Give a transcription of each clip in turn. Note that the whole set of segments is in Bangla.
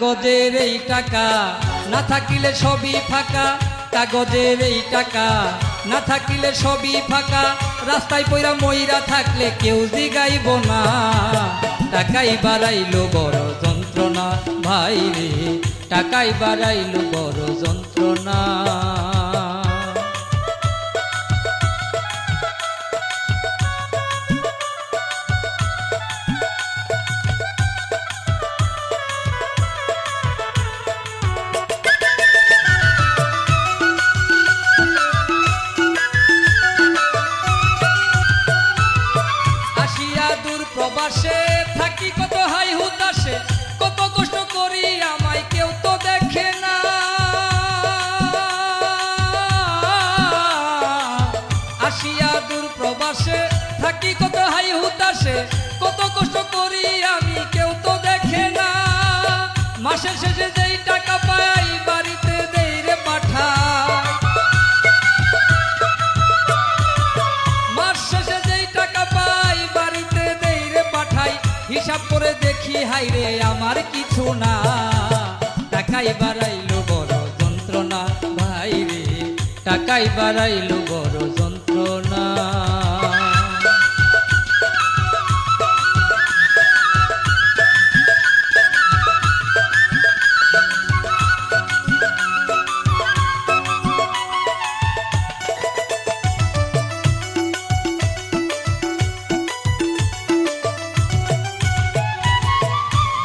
কাগজের এই টাকা না থাকিলে সবই ফাঁকা, কাগজের এই টাকা না থাকিলে সবই ফাঁকা, রাস্তায় পয়রা ময়রা থাকলে কেউ জিগাইব না। টাকাই বাড়াইলো বড় যন্ত্রণা ভাই রে, টাকাই বাড়াইলো বড় যন্ত্রণা। প্রবাসে থাকি কত হাই হুতাশে, কত কষ্ট করি আমায় কেউ তো দেখে না। আসিয়া দূর প্রবাসে থাকি কত হাই হুতাশে, কত কষ্ট করি আমি কেউ তো দেখে না। মাসের শেষে যেই টাকা পাই বাড়িতে দেই রে পাঠাই, মাস শেষে যেই টাকা পাই বাড়িতে দেই রে পাঠাই। হিসাব করে দেখি হাই রে আমার কিছু না, টাকাই বাড়াইলো বড় যন্ত্রণা ভাই রে, টাকাই বাড়াইলো বড় যন্ত্রণা।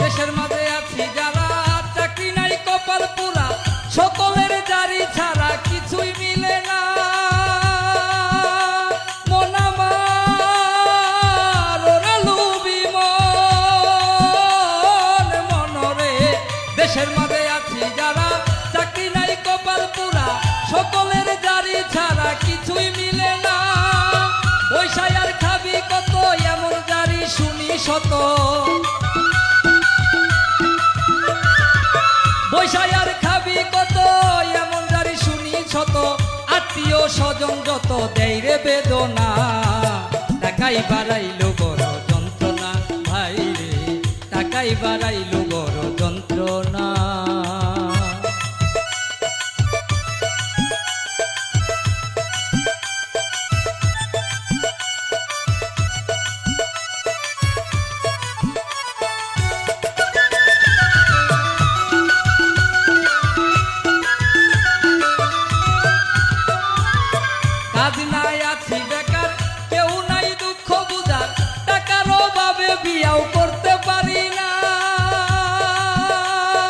দেশের মাঝে আছি যারা চাকরি নাই কপাল পুরা, সকলের জারি ছাড়া কিছুই মিলে না। মন আমার ওরে লুবি মন মনরে, দেশের মাঝে আছি যারা চাকরি নাই কপাল পুরা, সকলের জারি ছাড়া কিছুই মিলে না। পয়সায় আর খাবি কত এমন জারি শুনি শত, পয়সায় আর খাবি কত এমন জারি শুনি শত। আত্মীয় স্বজন যত দেয় রে বেদনা, টাকাই বাড়াইলো বড় যন্ত্রণা ভাই রে, টাকাই বাড়াইলো বড় যন্ত্রণা।